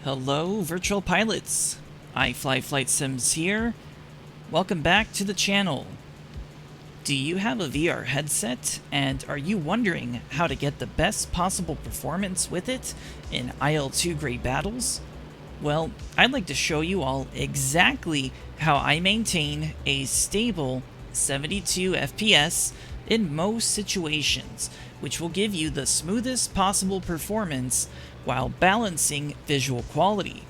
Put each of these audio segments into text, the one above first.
Hello, virtual pilots. iFlyFlightSims here. Welcome back to the channel. Do you have a VR headset, and are you wondering how to get the best possible performance with it in IL-2 grade battles? Well, I'd like to show you all exactly how I maintain a stable 72 FPS in most situations, which will give you the smoothest possible performance while balancing visual quality.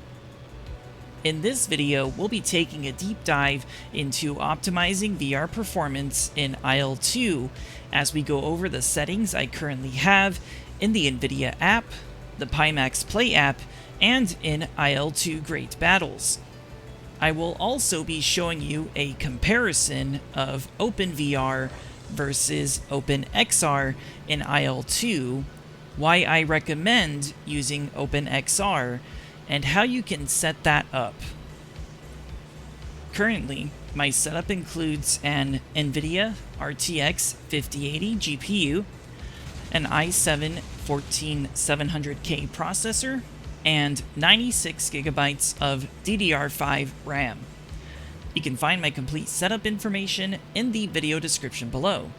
In this video, we'll be taking a deep dive into optimizing VR performance in IL-2 as we go over the settings I currently have in the NVIDIA app, the PimaxPlay app, and in IL-2 Great Battles. I will also be showing you a comparison of OpenVR versus OpenXR in IL-2, why I recommend using OpenXR, and how you can set that up. Currently, my setup includes an NVIDIA RTX 5080 GPU, an i7-14700K processor, and 96 gigabytes of DDR5 RAM. You can find my complete setup information in the video description below.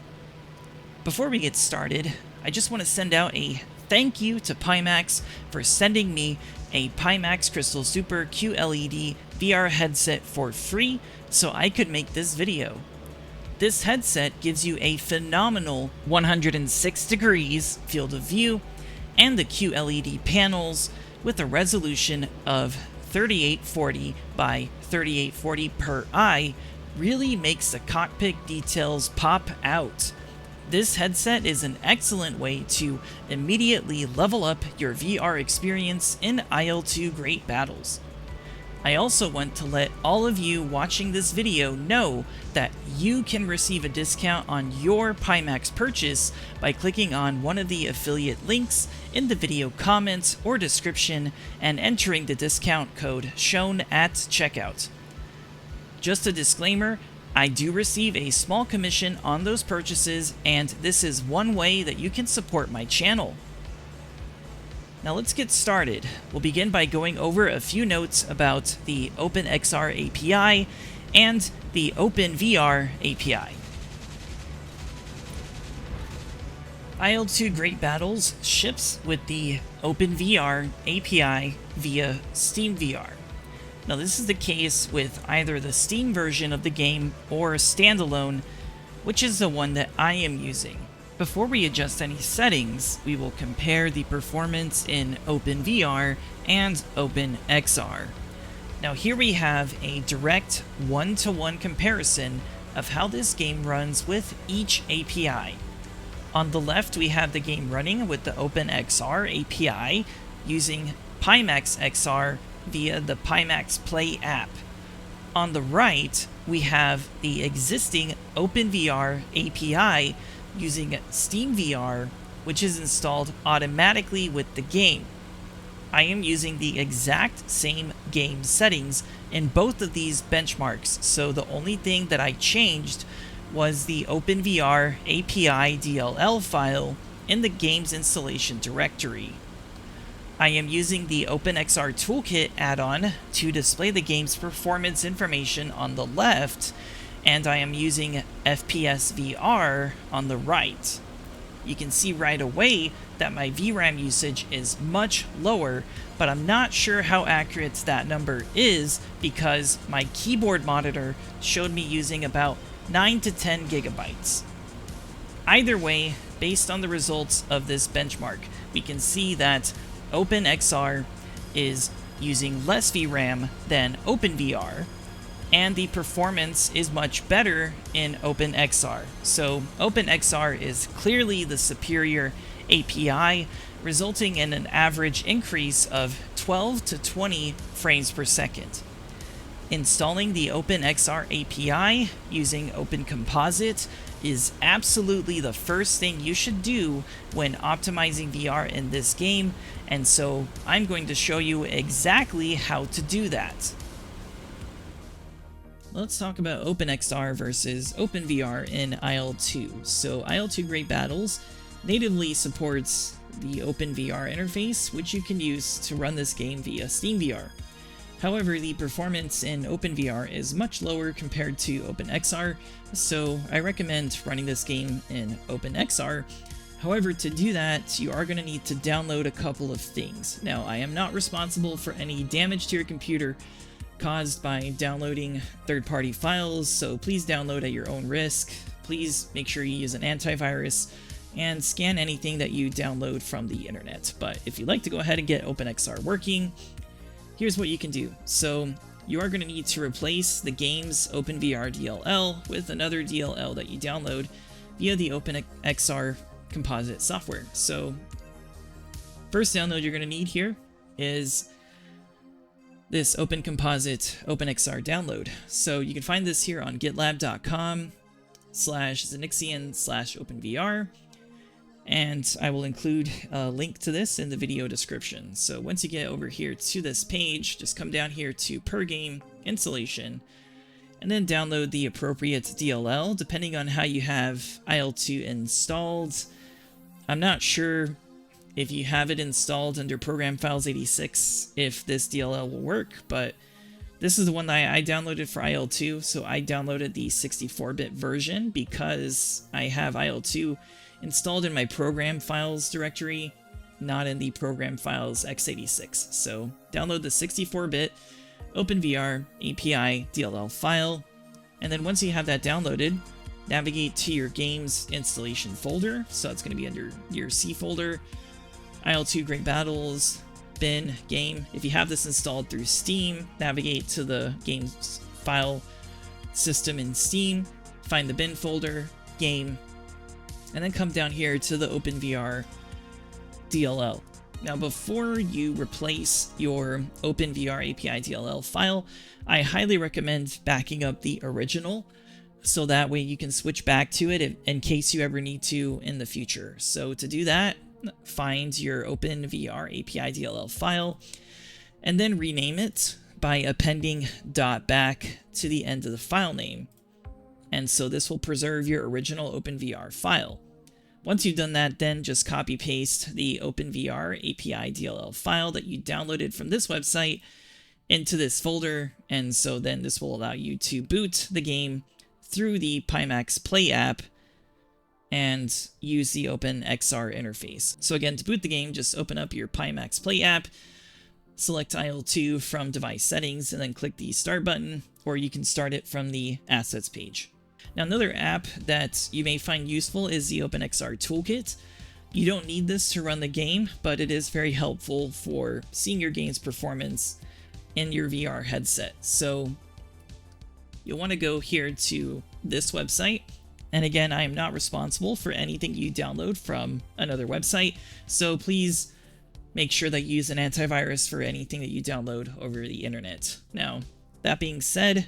Before we get started, I just want to send out a thank you to Pimax for sending me a Pimax Crystal Super QLED VR headset for free so I could make this video. This headset gives you a phenomenal 106 degrees field of view, and the QLED panels with a resolution of 3840 by 3840 per eye really makes the cockpit details pop out. This headset is an excellent way to immediately level up your VR experience in IL-2 Great Battles. I also want to let all of you watching this video know that you can receive a discount on your Pimax purchase by clicking on one of the affiliate links in the video comments or description and entering the discount code shown at checkout. Just a disclaimer, I do receive a small commission on those purchases, and this is one way that you can support my channel. Now let's get started. We'll begin by going over a few notes about the OpenXR API and the OpenVR API. IL-2 Great Battles ships with the OpenVR API via SteamVR. Now this is the case with either the Steam version of the game or standalone, which is the one that I am using. Before we adjust any settings, we will compare the performance in OpenVR and OpenXR. Now here we have a direct one-to-one comparison of how this game runs with each API. On the left, we have the game running with the OpenXR API using PimaxXR via the PimaxPlay App. On the right, we have the existing OpenVR API using SteamVR, which is installed automatically with the game. I am using the exact same game settings in both of these benchmarks, so the only thing that I changed was the OpenVR API DLL file in the game's installation directory. I am using the OpenXR Toolkit add-on to display the game's performance information on the left, and I am using FPS VR on the right. You can see right away that my VRAM usage is much lower, but I'm not sure how accurate that number is because my keyboard monitor showed me using about 9 to 10 gigabytes. Either way, based on the results of this benchmark, we can see that OpenXR is using less VRAM than OpenVR, and the performance is much better in OpenXR. So OpenXR is clearly the superior API, resulting in an average increase of 12 to 20 frames per second. Installing the OpenXR API using Composite is absolutely the first thing you should do when optimizing VR in this game, and so I'm going to show you exactly how to do that. Let's talk about OpenXR versus OpenVR in IL-2. So IL-2 Great Battles natively supports the OpenVR interface, which you can use to run this game via SteamVR. However, the performance in OpenVR is much lower compared to OpenXR, so I recommend running this game in OpenXR. However, to do that, you are going to need to download a couple of things. Now, I am not responsible for any damage to your computer caused by downloading third-party files, so please download at your own risk. Please make sure you use an antivirus and scan anything that you download from the internet. But if you'd like to go ahead and get OpenXR working, here's what you can do. So you are going to need to replace the game's OpenVR DLL with another DLL that you download via the OpenXR Composite software. So first download you're going to need here is this OpenComposite OpenXR download. So you can find this here on gitlab.com/Zenixian/OpenVR, and I will include a link to this in the video description. So once you get over here to this page, just come down here to per game installation, and then download the appropriate DLL depending on how you have IL-2 installed. I'm not sure if you have it installed under Program Files 86 if this DLL will work, but this is the one that I downloaded for IL-2, so I downloaded the 64-bit version because I have IL-2 installed in my Program Files directory, not in the Program Files x86. So download the 64-bit OpenVR API DLL file, and then once you have that downloaded, navigate to your game's installation folder. So it's going to be under your C folder, IL-2 Great Battles, bin, game. If you have this installed through Steam, navigate to the game's file system in Steam, find the bin folder, game, and then come down here to the OpenVR DLL. Now, before you replace your OpenVR API DLL file, I highly recommend backing up the original, so that way you can switch back to it in case you ever need to in the future. So to do that, find your OpenVR API DLL file, and then rename it by appending .back to the end of the file name. And so this will preserve your original OpenVR file. Once you've done that, then just copy-paste the OpenVR API DLL file that you downloaded from this website into this folder, and so then this will allow you to boot the game through the PimaxPlay App and use the OpenXR interface. So again, to boot the game, just open up your PimaxPlay App, select IL-2 from device settings, and then click the start button, or you can start it from the assets page. Now, another app that you may find useful is the OpenXR Toolkit. You don't need this to run the game, but it is very helpful for seeing your game's performance in your VR headset. So you'll want to go here to this website. And again, I am not responsible for anything you download from another website, so please make sure that you use an antivirus for anything that you download over the internet. Now, that being said,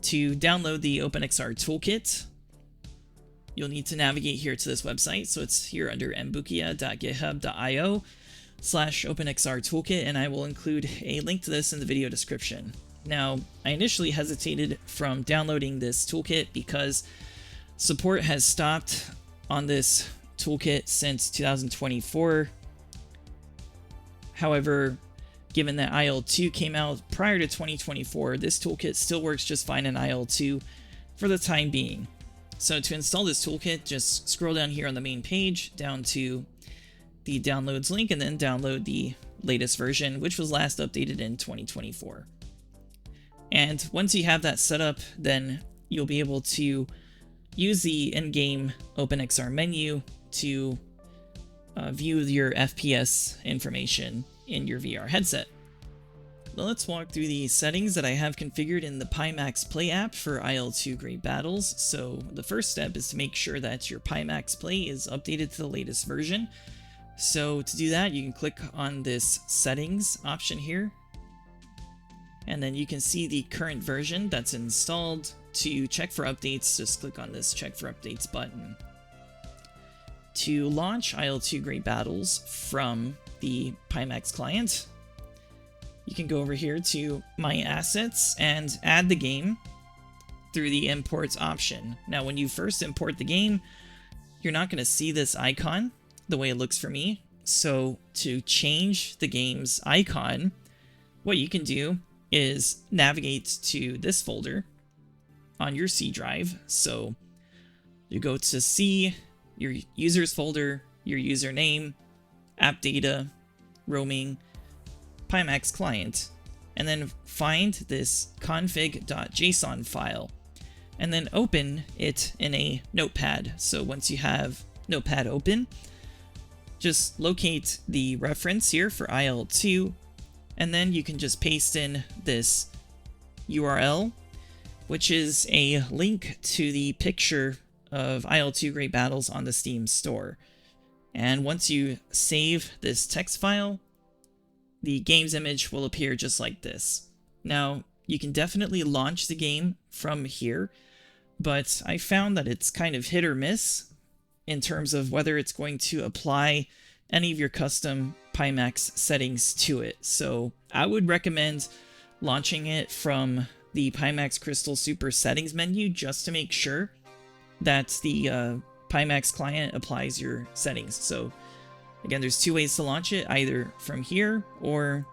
to download the OpenXR Toolkit, you'll need to navigate here to this website. So it's here under mbukia.github.io/OpenXR Toolkit, and I will include a link to this in the video description. Now, I initially hesitated from downloading this toolkit because support has stopped on this toolkit since 2024. However, given that IL-2 came out prior to 2024, this toolkit still works just fine in IL-2 for the time being. So to install this toolkit, just scroll down here on the main page, down to the downloads link, and then download the latest version, which was last updated in 2024. And once you have that set up, then you'll be able to use the in-game OpenXR menu to view your FPS information in your VR headset. Now let's walk through the settings that I have configured in the PimaxPlay app for IL-2 Great Battles. So the first step is to make sure that your PimaxPlay is updated to the latest version. So to do that, you can click on this settings option here, and then you can see the current version that's installed. To check for updates, just click on this check for updates button. To launch IL-2 Great Battles from the Pimax client, you can go over here to My Assets and add the game through the Imports option. Now, when you first import the game, you're not going to see this icon. the way it looks for me. So to change the game's icon, what you can do is navigate to this folder on your C drive. So you go to C, your users folder, your username, app data, roaming, Pimax client, and then find this config.json file, and then open it in a notepad. So once you have notepad open, just locate the reference here for IL-2, and then you can just paste in this URL, which is a link to the picture of IL-2 Great Battles on the Steam store. And once you save this text file, the game's image will appear just like this. Now, you can definitely launch the game from here, but I found that it's kind of hit or miss in terms of whether it's going to apply any of your custom Pimax settings to it. So I would recommend launching it from the Pimax Crystal Super settings menu just to make sure that the Pimax client applies your settings. So again, there's two ways to launch it, either from here, or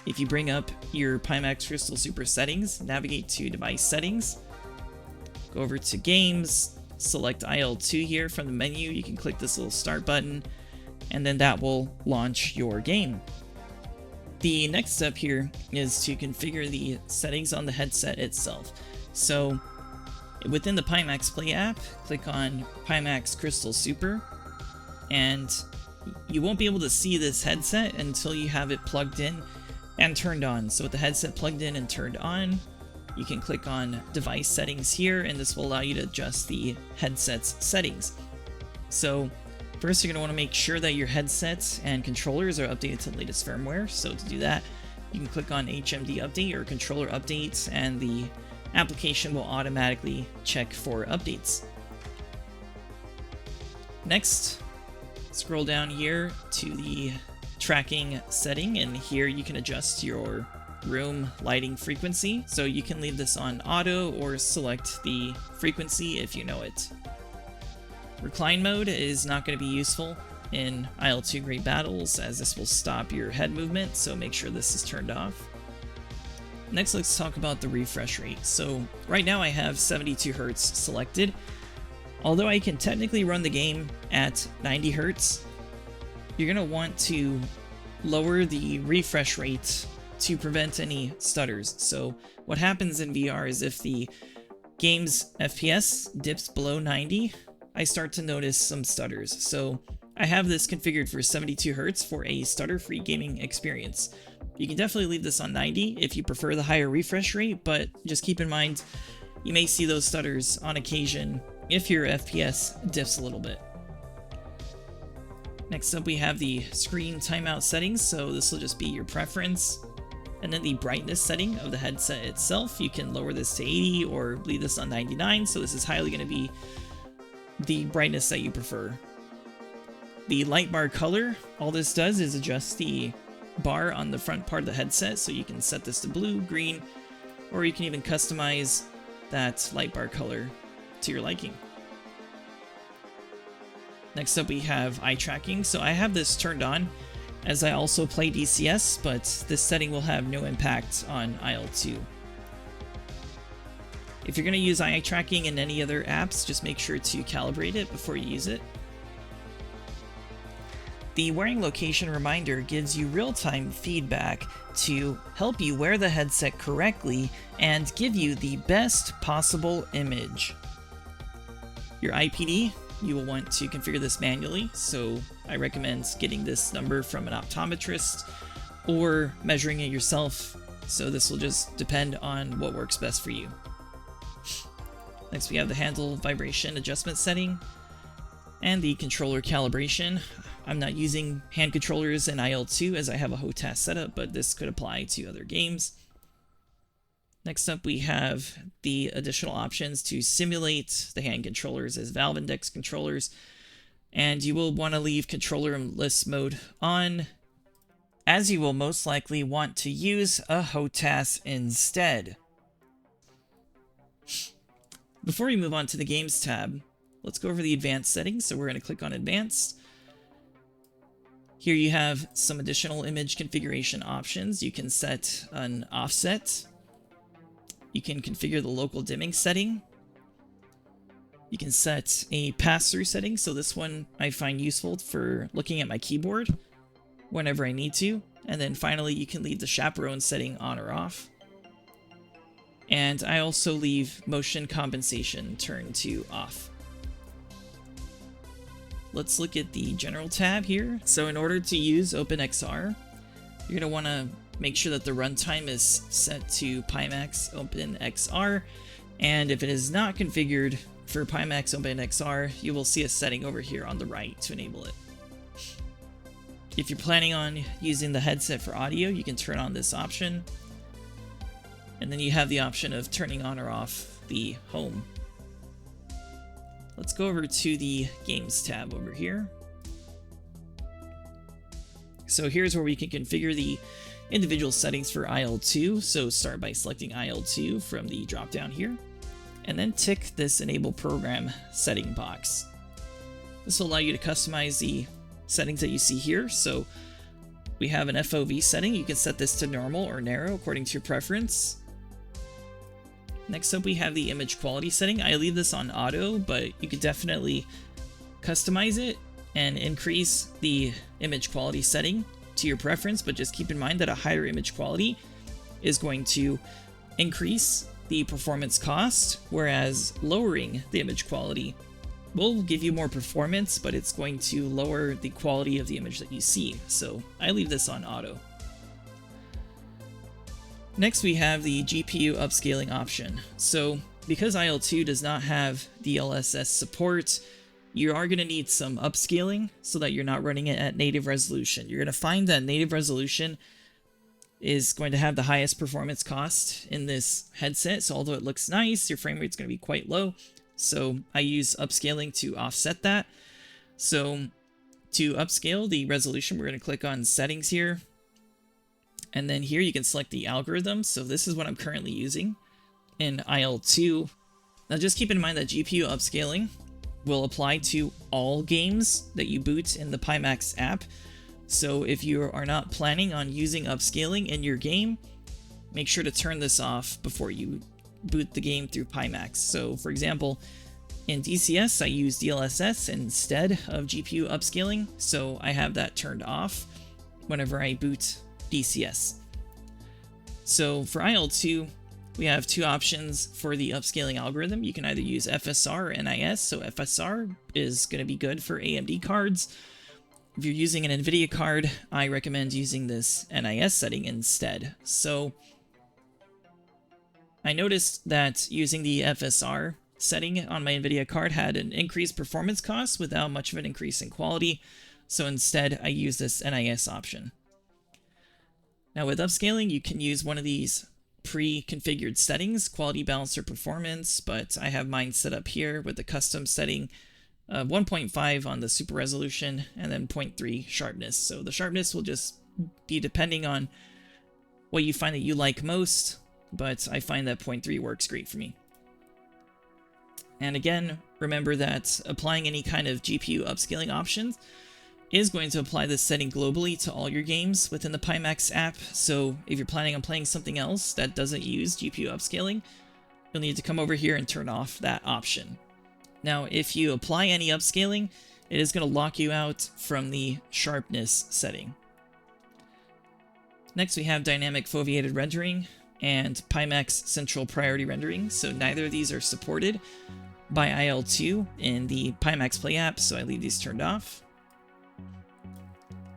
if you bring up your Pimax Crystal Super settings, navigate to device settings, go over to games, select IL-2 here from the menu. You can click this little start button, and then that will launch your game. The next step here is to configure the settings on the headset itself. So within the PimaxPlay app, click on Pimax Crystal Super, and you won't be able to see this headset until you have it plugged in and turned on. So with the headset plugged in and turned on, you can click on device settings here, and this will allow you to adjust the headset's settings. So first, you're going to want to make sure that your headsets and controllers are updated to the latest firmware. So to do that, you can click on HMD update or controller updates, and the application will automatically check for updates. Next, scroll down here to the tracking setting, and here you can adjust your room lighting frequency. So you can leave this on auto or select the frequency if you know it. Recline mode is not going to be useful in IL-2 Great Battles, as this will stop your head movement, so make sure this is turned off. Next, let's talk about the refresh rate. So right now I have 72 Hz selected. Although I can technically run the game at 90 Hz, you're going to want to lower the refresh rate to prevent any stutters. So what happens in VR is if the game's FPS dips below 90, I start to notice some stutters. So I have this configured for 72 Hz for a stutter-free gaming experience. You can definitely leave this on 90 if you prefer the higher refresh rate, but just keep in mind you may see those stutters on occasion if your FPS dips a little bit. Next up, we have the screen timeout settings. So this will just be your preference. And then the brightness setting of the headset itself. You can lower this to 80 or leave this on 99. So this is highly going to be the brightness that you prefer. The light bar color, all this does is adjust the bar on the front part of the headset. So you can set this to blue, green, or you can even customize that light bar color to your liking. Next up, we have eye tracking. So I have this turned on as I also play DCS, but this setting will have no impact on IL-2. If you're going to use eye tracking in any other apps, just make sure to calibrate it before you use it. The wearing location reminder gives you real-time feedback to help you wear the headset correctly and give you the best possible image. Your IPD, you will want to configure this manually, so I recommend getting this number from an optometrist or measuring it yourself, so this will just depend on what works best for you. Next, we have the handle vibration adjustment setting and the controller calibration. I'm not using hand controllers in IL-2 as I have a HOTAS setup, but this could apply to other games. Next up, we have the additional options to simulate the hand controllers as Valve Index controllers, and you will want to leave controllerless mode on, as you will most likely want to use a HOTAS instead. Before we move on to the Games tab, let's go over the advanced settings. So we're going to click on Advanced, Here you have some additional image configuration options. You can set an offset. You can configure the local dimming setting. You can set a pass-through setting, so this one I find useful for looking at my keyboard whenever I need to. And then finally, you can leave the chaperone setting on or off. And I also leave motion compensation turned to off. Let's look at the general tab here. So in order to use OpenXR, you're going to want to make sure that the runtime is set to Pimax OpenXR. And if it is not configured for Pimax OpenXR, you will see a setting over here on the right to enable it. If you're planning on using the headset for audio, you can turn on this option. And then you have the option of turning on or off the home. Let's go over to the Games tab over here. So here's where we can configure the individual settings for IL-2. So start by selecting IL-2 from the drop-down here, and then tick this Enable Program setting box. This will allow you to customize the settings that you see here. So we have an FOV setting. You can set this to normal or narrow according to your preference. Next up, we have the image quality setting. I leave this on auto, but you could definitely customize it and increase the image quality setting to your preference, but just keep in mind that a higher image quality is going to increase the performance cost, whereas lowering the image quality will give you more performance, but it's going to lower the quality of the image that you see. So I leave this on auto. Next, we have the GPU upscaling option. So because IL-2 does not have DLSS support, you are going to need some upscaling so that you're not running it at native resolution. You're going to find that native resolution is going to have the highest performance cost in this headset. So although it looks nice, your frame rate's going to be quite low. So I use upscaling to offset that. So to upscale the resolution, we're going to click on settings here. And then here you can select the algorithm. So this is what I'm currently using in IL-2. Now just keep in mind that GPU upscaling will apply to all games that you boot in the Pimax app. So if you are not planning on using upscaling in your game, make sure to turn this off before you boot the game through Pimax. So for example, in DCS, I use DLSS instead of GPU upscaling. So I have that turned off whenever I boot DCS. So for IL-2, we have two options for the upscaling algorithm. You can either use FSR or NIS. So FSR is going to be good for AMD cards. If you're using an NVIDIA card, I recommend using this NIS setting instead. So I noticed that using the FSR setting on my NVIDIA card had an increased performance cost without much of an increase in quality. So instead, I use this NIS option. Now with upscaling, you can use one of these pre-configured settings, quality balance or performance, but I have mine set up here with the custom setting 1.5 on the super resolution and then 0.3 sharpness. So the sharpness will just be depending on what you find that you like most, but I find that 0.3 works great for me. And again, remember that applying any kind of GPU upscaling options is going to apply this setting globally to all your games within the Pimax app. So if you're planning on playing something else that doesn't use GPU upscaling, you'll need to come over here and turn off that option. Now, if you apply any upscaling, it is going to lock you out from the sharpness setting. Next, we have dynamic foveated rendering and Pimax central priority rendering. So neither of these are supported by IL-2 in the PimaxPlay app, so I leave these turned off.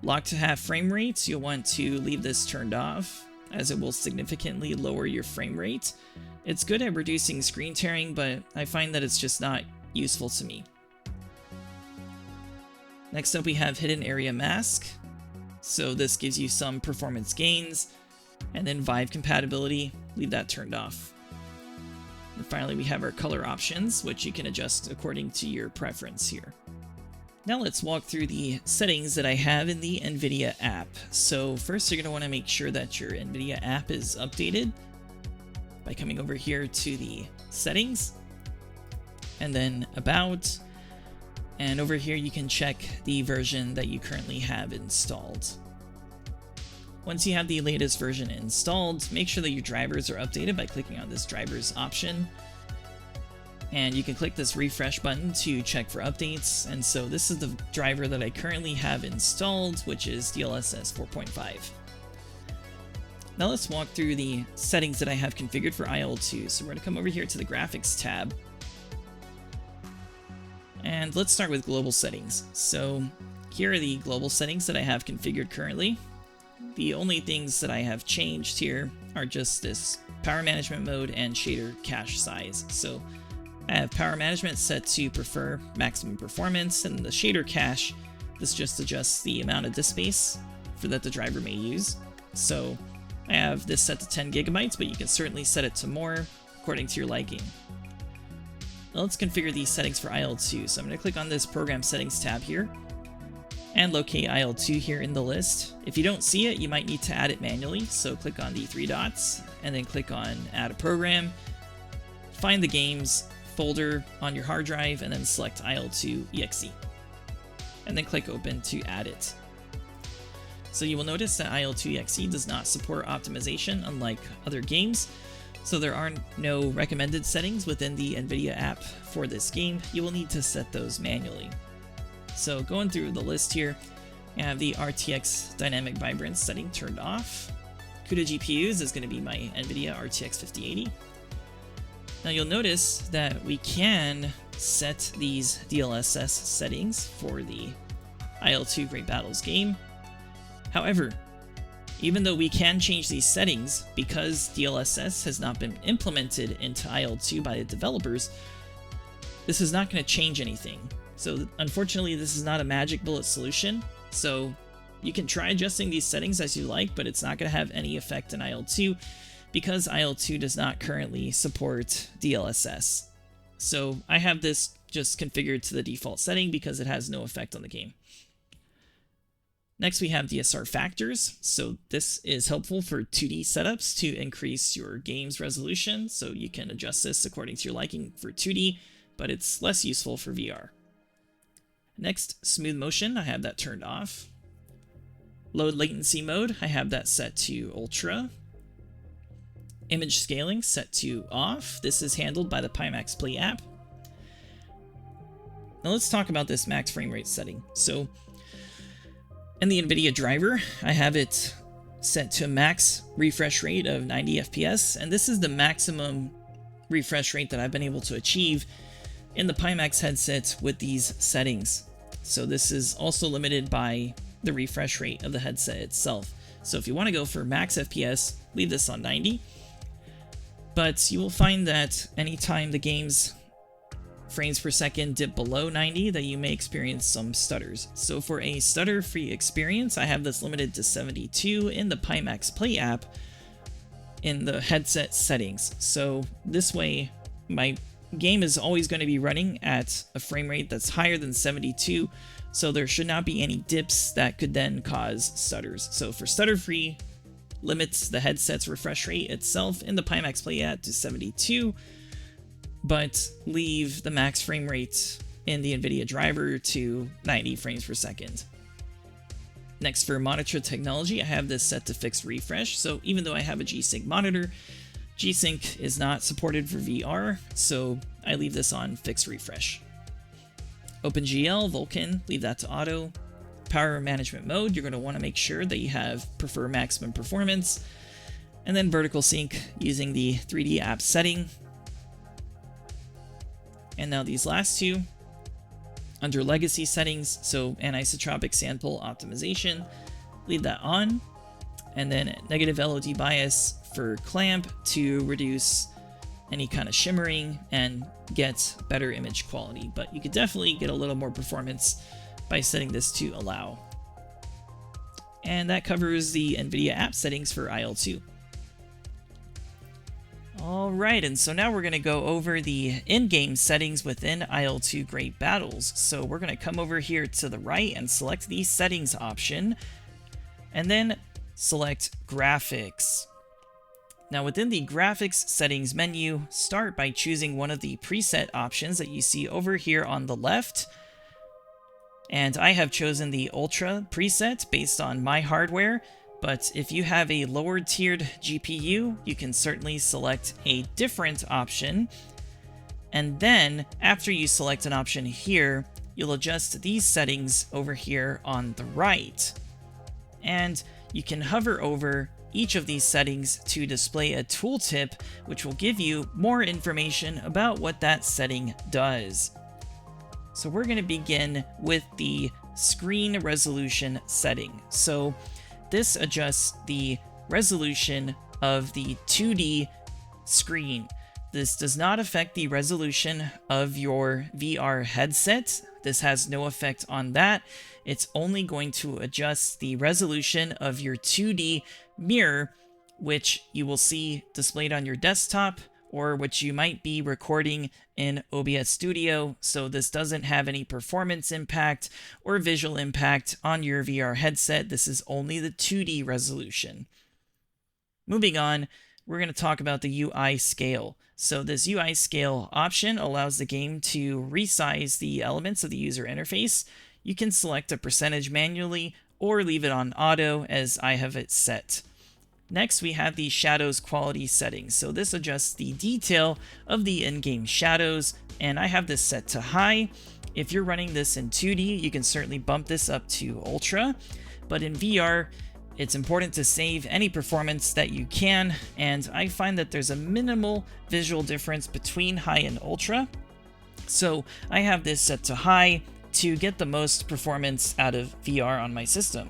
Lock to half frame rates, you'll want to leave this turned off, as it will significantly lower your frame rate. It's good at reducing screen tearing, but I find that it's just not useful to me. Next up, we have hidden area mask. So this gives you some performance gains, and then Vive compatibility, leave that turned off. And finally, we have our color options, which you can adjust according to your preference here. Now let's walk through the settings that I have in the NVIDIA app. So first, you're going to want to make sure that your NVIDIA app is updated by coming over here to the settings, and then about. And over here you can check the version that you currently have installed. Once you have the latest version installed, make sure that your drivers are updated by clicking on this drivers option. And you can click this refresh button to check for updates. And so this is the driver that I currently have installed, which is DLSS 4.5. Now let's walk through the settings that I have configured for IL-2. So we're going to come over here to the graphics tab. And let's start with global settings. So here are the global settings that I have configured currently. The only things that I have changed here are just this power management mode and shader cache size. So I have power management set to prefer maximum performance, and the shader cache, this just adjusts the amount of disk space that the driver may use. So I have this set to 10 gigabytes, but you can certainly set it to more according to your liking. Now let's configure these settings for IL-2. So I'm going to click on this Program Settings tab here and locate IL-2 here in the list. If you don't see it, you might need to add it manually. So click on the three dots and then click on Add a Program. Find the games folder on your hard drive and then select IL-2 EXE. And then click Open to add it. So you will notice that IL-2 EXE does not support optimization unlike other games. So there are no recommended settings within the NVIDIA app for this game. You will need to set those manually. So going through the list here, I have the RTX Dynamic Vibrance setting turned off. CUDA GPUs is going to be my NVIDIA RTX 5080. Now you'll notice that we can set these DLSS settings for the IL-2 Great Battles game. However, even though we can change these settings, because DLSS has not been implemented into IL-2 by the developers, this is not going to change anything. So unfortunately, this is not a magic bullet solution. So you can try adjusting these settings as you like, but it's not going to have any effect in IL-2 because IL-2 does not currently support DLSS. So I have this just configured to the default setting because it has no effect on the game. Next, we have DSR factors. So this is helpful for 2D setups to increase your game's resolution. So you can adjust this according to your liking for 2D, but it's less useful for VR. Next, smooth motion, I have that turned off. Low latency mode, I have that set to ultra. Image scaling set to off. This is handled by the PimaxPlay app. Now let's talk about this max frame rate setting. So in the NVIDIA driver, I have it set to a max refresh rate of 90 FPS, and this is the maximum refresh rate that I've been able to achieve in the Pimax headset with these settings. So this is also limited by the refresh rate of the headset itself. So if you want to go for max FPS, leave this on 90. But you will find that anytime the game's frames per second dip below 90, that you may experience some stutters. So for a stutter-free experience, I have this limited to 72 in the PimaxPlay app in the headset settings. So this way, my game is always going to be running at a frame rate that's higher than 72, so there should not be any dips that could then cause stutters. So for stutter-free, limits the headset's refresh rate itself in the PimaxPlay app to 72, but leave the max frame rate in the NVIDIA driver to 90 frames per second. Next, for monitor technology, I have this set to fixed refresh. So even though I have a G-Sync monitor, G-Sync is not supported for VR, so I leave this on fixed refresh. OpenGL, Vulkan, leave that to auto. Power management mode, you're going to want to make sure that you have prefer maximum performance. And then vertical sync using the 3D app setting. And now these last two, under legacy settings, so anisotropic sample optimization, leave that on. And then negative LOD bias for clamp to reduce any kind of shimmering and get better image quality. But you could definitely get a little more performance by setting this to allow. And that covers the NVIDIA app settings for IL-2. Alright, and so now we're going to go over the in-game settings within IL-2 Great Battles. So we're going to come over here to the right and select the settings option, and then select graphics. Now within the graphics settings menu, start by choosing one of the preset options that you see over here on the left. And I have chosen the Ultra preset based on my hardware, but if you have a lower tiered GPU, you can certainly select a different option. And then after you select an option here, you'll adjust these settings over here on the right. And you can hover over each of these settings to display a tooltip, which will give you more information about what that setting does. So we're going to begin with the screen resolution setting. So this adjusts the resolution of the 2D screen. This does not affect the resolution of your VR headset. This has no effect on that. It's only going to adjust the resolution of your 2D mirror, which you will see displayed on your desktop, or which you might be recording in OBS Studio, so this doesn't have any performance impact or visual impact on your VR headset. This is only the 2D resolution. Moving on, we're going to talk about the UI scale. So this UI scale option allows the game to resize the elements of the user interface. You can select a percentage manually or leave it on auto as I have it set. Next, we have the shadows quality settings. So this adjusts the detail of the in-game shadows, and I have this set to high. If you're running this in 2D, you can certainly bump this up to ultra, but in VR, it's important to save any performance that you can, and I find that there's a minimal visual difference between high and ultra. So I have this set to high to get the most performance out of VR on my system.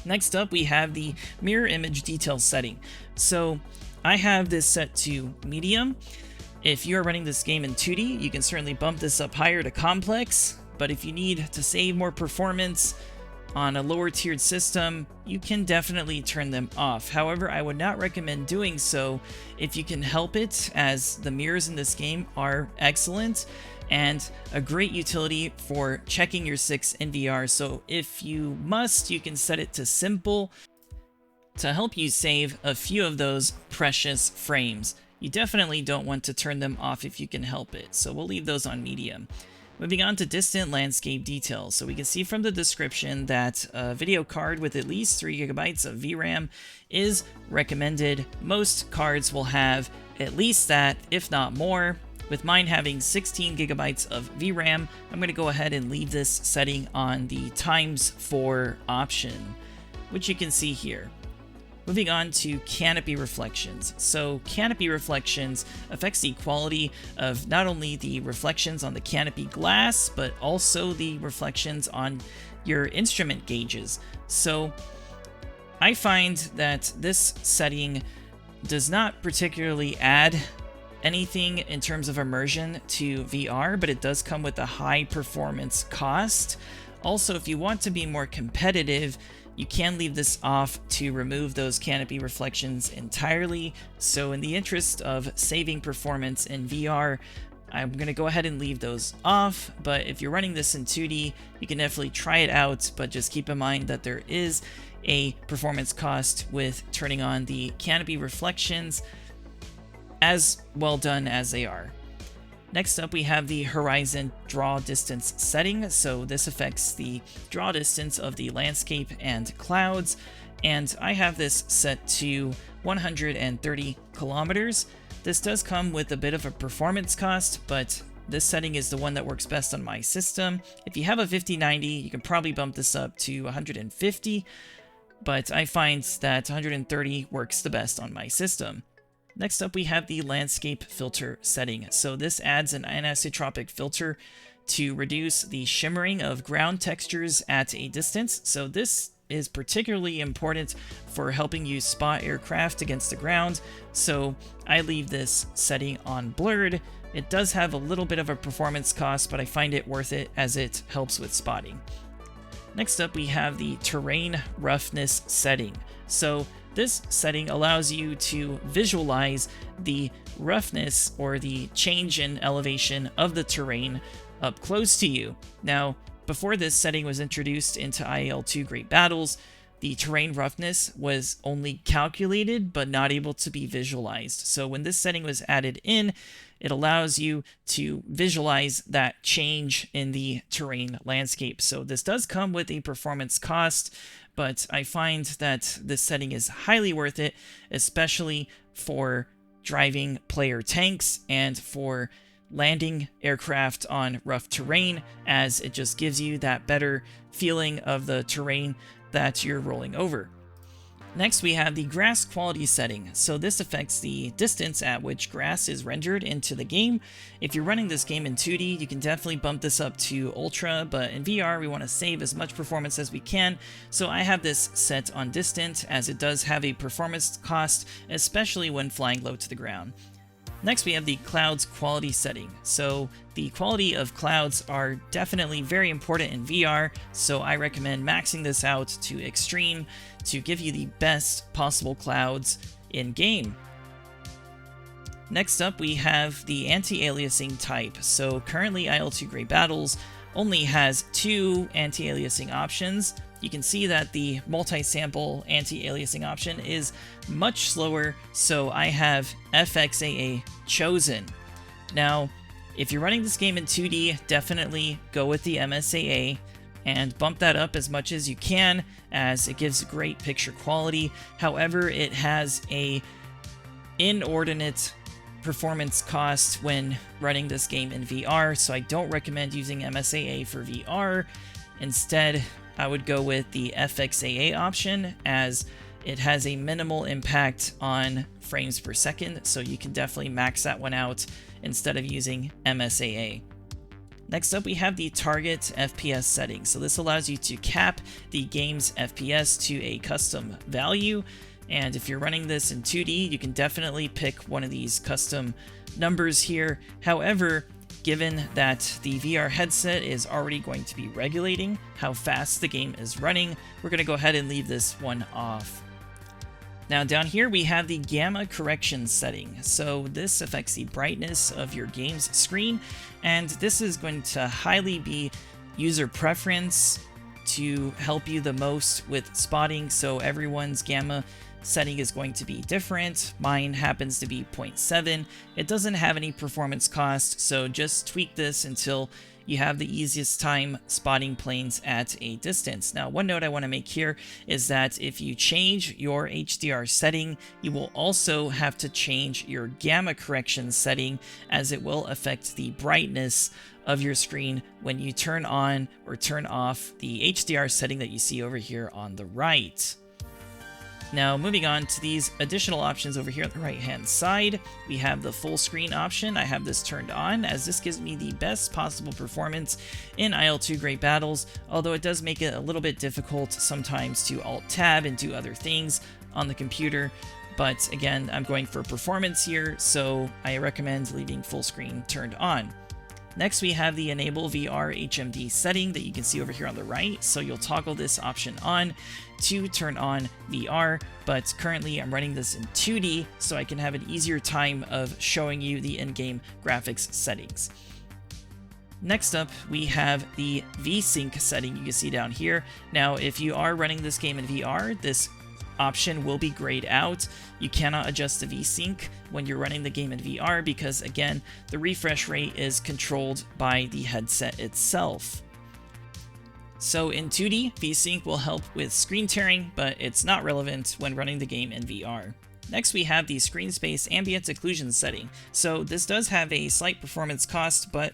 Next up, we have the mirror image detail setting. So I have this set to medium. If you're running this game in 2D, you can certainly bump this up higher to complex, but if you need to save more performance on a lower tiered system, you can definitely turn them off. However, I would not recommend doing so if you can help it, as the mirrors in this game are excellent and a great utility for checking your 6 in VR. So if you must, you can set it to simple to help you save a few of those precious frames. You definitely don't want to turn them off if you can help it, so we'll leave those on medium. Moving on to distant landscape details. So we can see from the description that a video card with at least 3 GB of VRAM is recommended. Most cards will have at least that, if not more. With mine having 16 GB of VRAM, I'm going to go ahead and leave this setting on the ×4 option, which you can see here. Moving on to canopy reflections. So canopy reflections affects the quality of not only the reflections on the canopy glass, but also the reflections on your instrument gauges. So I find that this setting does not particularly add anything in terms of immersion to VR, but it does come with a high performance cost. Also, if you want to be more competitive, you can leave this off to remove those canopy reflections entirely. So in the interest of saving performance in VR, I'm going to go ahead and leave those off. But if you're running this in 2D, you can definitely try it out, but just keep in mind that there is a performance cost with turning on the canopy reflections, as well done as they are. Next up, we have the horizon draw distance setting. So this affects the draw distance of the landscape and clouds, and I have this set to 130 kilometers. This does come with a bit of a performance cost, but this setting is the one that works best on my system. If you have a 5090, you can probably bump this up to 150, but I find that 130 works the best on my system. Next up, we have the landscape filter setting. So this adds an anisotropic filter to reduce the shimmering of ground textures at a distance. So this is particularly important for helping you spot aircraft against the ground. So I leave this setting on blurred. It does have a little bit of a performance cost, but I find it worth it as it helps with spotting. Next up, we have the terrain roughness setting. So this setting allows you to visualize the roughness or the change in elevation of the terrain up close to you. Now, before this setting was introduced into IL-2 Great Battles, the terrain roughness was only calculated but not able to be visualized. So when this setting was added in, it allows you to visualize that change in the terrain landscape. So this does come with a performance cost, but I find that this setting is highly worth it, especially for driving player tanks and for landing aircraft on rough terrain, as it just gives you that better feeling of the terrain that you're rolling over. Next, we have the grass quality setting. So this affects the distance at which grass is rendered into the game. If you're running this game in 2D, you can definitely bump this up to Ultra, but in VR, we want to save as much performance as we can. So I have this set on distant, as it does have a performance cost, especially when flying low to the ground. Next, we have the clouds quality setting. So the quality of clouds are definitely very important in VR, so I recommend maxing this out to extreme to give you the best possible clouds in game. Next up, we have the anti-aliasing type. So currently IL-2 Gray Battles only has 2 anti-aliasing options. You can see that the multi-sample anti-aliasing option is much slower, so I have FXAA chosen. Now, if you're running this game in 2D, definitely go with the MSAA and bump that up as much as you can, as it gives great picture quality. However, it has a inordinate performance cost when running this game in VR, so I don't recommend using MSAA for VR. Instead, I would go with the FXAA option, as it has a minimal impact on frames per second, so you can definitely max that one out instead of using MSAA. Next up, we have the target FPS setting. So this allows you to cap the game's FPS to a custom value, and if you're running this in 2D, you can definitely pick one of these custom numbers here. However, given that the VR headset is already going to be regulating how fast the game is running, we're going to go ahead and leave this one off. Now down here we have the gamma correction setting. So this affects the brightness of your game's screen, and this is going to highly be user preference to help you the most with spotting. So everyone's gamma setting is going to be different. Mine happens to be 0.7. It doesn't have any performance cost, so just tweak this until you have the easiest time spotting planes at a distance. Now, one note I want to make here is that if you change your HDR setting, you will also have to change your gamma correction setting, as it will affect the brightness of your screen when you turn on or turn off the HDR setting that you see over here on the right. Now, moving on to these additional options over here on the right-hand side, we have the full screen option. I have this turned on, as this gives me the best possible performance in IL-2 Great Battles, although it does make it a little bit difficult sometimes to Alt-Tab and do other things on the computer. But again, I'm going for performance here, so I recommend leaving full screen turned on. Next, we have the Enable VR HMD setting that you can see over here on the right. So you'll toggle this option on to turn on VR, but currently I'm running this in 2D, so I can have an easier time of showing you the in-game graphics settings. Next up, we have the VSync setting you can see down here. Now, if you are running this game in VR, this option will be grayed out. You cannot adjust the VSync when you're running the game in VR because, again, the refresh rate is controlled by the headset itself. So in 2D, VSync will help with screen tearing, but it's not relevant when running the game in VR. Next, we have the screen space ambient occlusion setting. So this does have a slight performance cost, but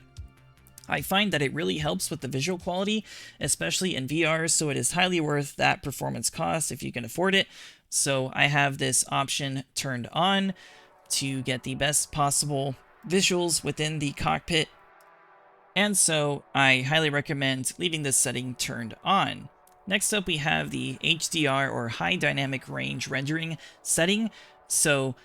I find that it really helps with the visual quality, especially in VR, so it is highly worth that performance cost if you can afford it. So I have this option turned on to get the best possible visuals within the cockpit, and so I highly recommend leaving this setting turned on. Next up, we have the HDR or High Dynamic Range Rendering setting. So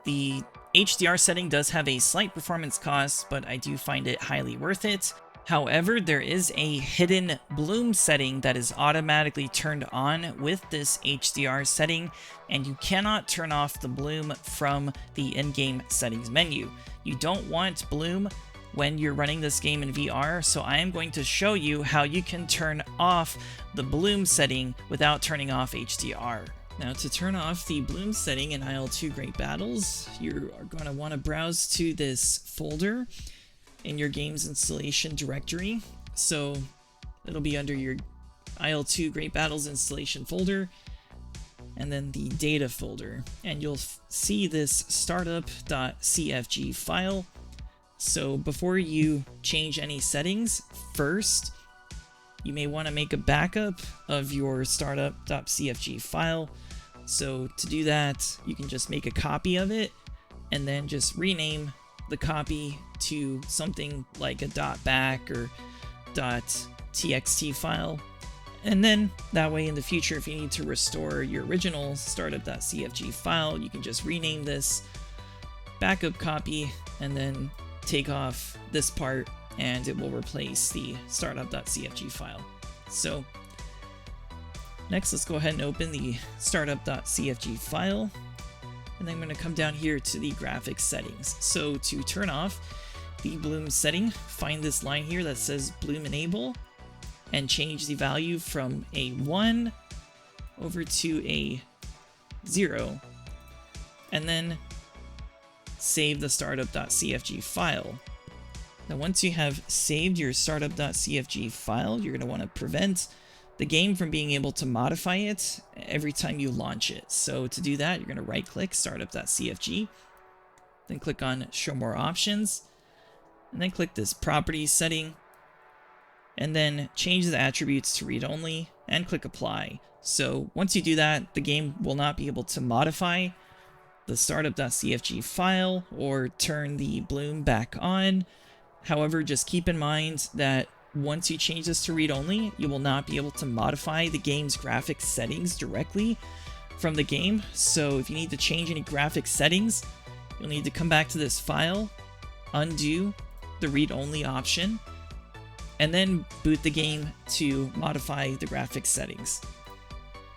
the HDR setting does have a slight performance cost, but I do find it highly worth it. However, there is a hidden bloom setting that is automatically turned on with this HDR setting, and you cannot turn off the bloom from the in-game settings menu. You don't want bloom when you're running this game in VR, so I am going to show you how you can turn off the bloom setting without turning off HDR. Now to turn off the bloom setting in IL-2 Great Battles, you are going to want to browse to this folder in your game's installation directory. So it'll be under your IL-2 Great Battles installation folder, and then the data folder. And you'll see this startup.cfg file. So before you change any settings, first, you may want to make a backup of your startup.cfg file. So to do that, you can just make a copy of it and then just rename the copy to something like a .back or .txt file. And then that way in the future, if you need to restore your original startup.cfg file, you can just rename this backup copy and then take off this part and it will replace the startup.cfg file. So next, let's go ahead and open the startup.cfg file. And then I'm going to come down here to the graphics settings. So to turn off the bloom setting, find this line here that says bloom enable and change the value from a 1 over to a 0. And then save the startup.cfg file. Now once you have saved your startup.cfg file, you're going to want to prevent the game from being able to modify it every time you launch it. So to do that, you're going to right click startup.cfg, then click on show more options, and then click this properties setting, and then change the attributes to read only and click apply. So once you do that, the game will not be able to modify the startup.cfg file or turn the bloom back on. However, just keep in mind that once you change this to read-only, you will not be able to modify the game's graphics settings directly from the game. So if you need to change any graphics settings, you'll need to come back to this file, undo the read-only option, and then boot the game to modify the graphics settings.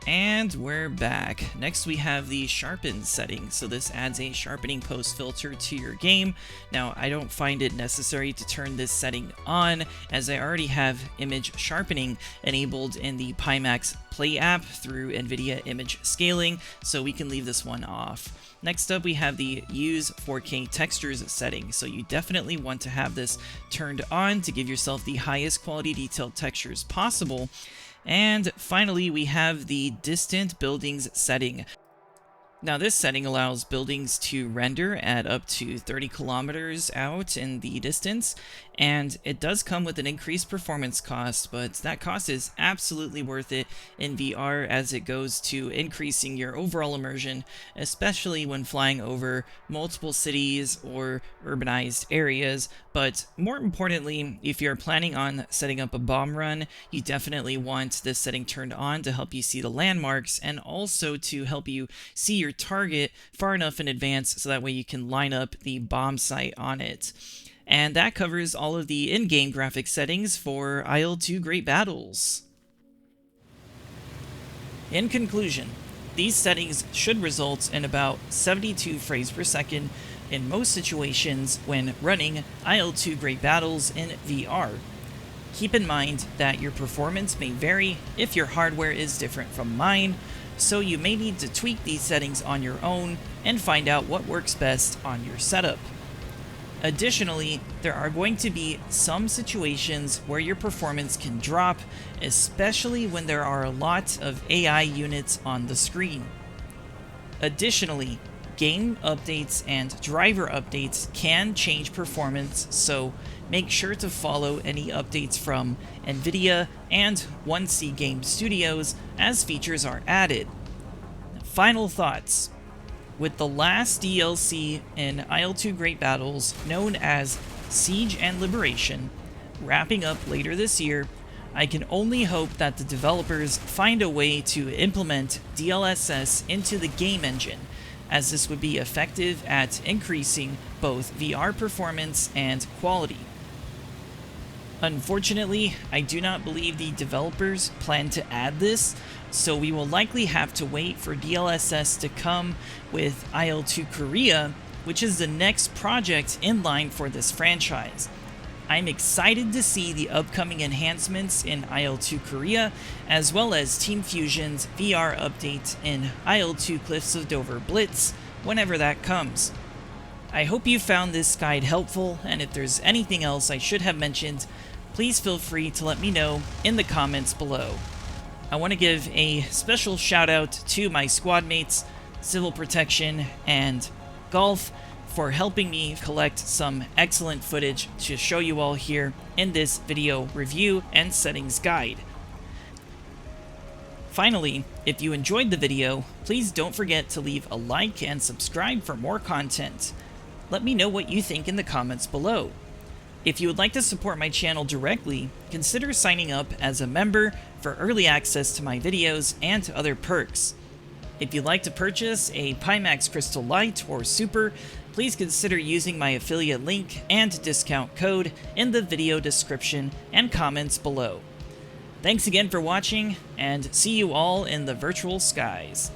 And we're back. Next we have the sharpen setting. So this adds a sharpening post filter to your game. Now I don't find it necessary to turn this setting on as I already have image sharpening enabled in the PimaxPlay App through NVIDIA image scaling, so we can leave this one off. Next up we have the use 4K textures setting. So you definitely want to have this turned on to give yourself the highest quality detailed textures possible. And finally, we have the distant buildings setting. Now this setting allows buildings to render at up to 30 kilometers out in the distance, and it does come with an increased performance cost, but that cost is absolutely worth it in VR as it goes to increasing your overall immersion, especially when flying over multiple cities or urbanized areas. But more importantly, if you're planning on setting up a bomb run, you definitely want this setting turned on to help you see the landmarks and also to help you see your target far enough in advance so that way you can line up the bomb site on it. And that covers all of the in-game graphics settings for IL-2 Great Battles. In conclusion, these settings should result in about 72 frames per second in most situations when running IL-2 Great Battles in VR. Keep in mind that your performance may vary if your hardware is different from mine, so you may need to tweak these settings on your own and find out what works best on your setup. Additionally, there are going to be some situations where your performance can drop, especially when there are a lot of AI units on the screen. Additionally, game updates and driver updates can change performance, so make sure to follow any updates from NVIDIA and 1C Game Studios as features are added. Final thoughts. With the last DLC in IL-2 Great Battles, known as Siege and Liberation, wrapping up later this year, I can only hope that the developers find a way to implement DLSS into the game engine, as this would be effective at increasing both VR performance and quality. Unfortunately, I do not believe the developers plan to add this, so we will likely have to wait for DLSS to come with IL-2 Korea, which is the next project in line for this franchise. I'm excited to see the upcoming enhancements in IL-2 Korea, as well as Team Fusion's VR update in IL-2 Cliffs of Dover Blitz, whenever that comes. I hope you found this guide helpful, and if there's anything else I should have mentioned, please feel free to let me know in the comments below. I want to give a special shout out to my squad mates, Civil Protection and Golf, for helping me collect some excellent footage to show you all here in this video review and settings guide. Finally, if you enjoyed the video, please don't forget to leave a like and subscribe for more content. Let me know what you think in the comments below. If you would like to support my channel directly, consider signing up as a member for early access to my videos and other perks. If you'd like to purchase a Pimax Crystal Lite or Super, please consider using my affiliate link and discount code in the video description and comments below. Thanks again for watching, and see you all in the virtual skies.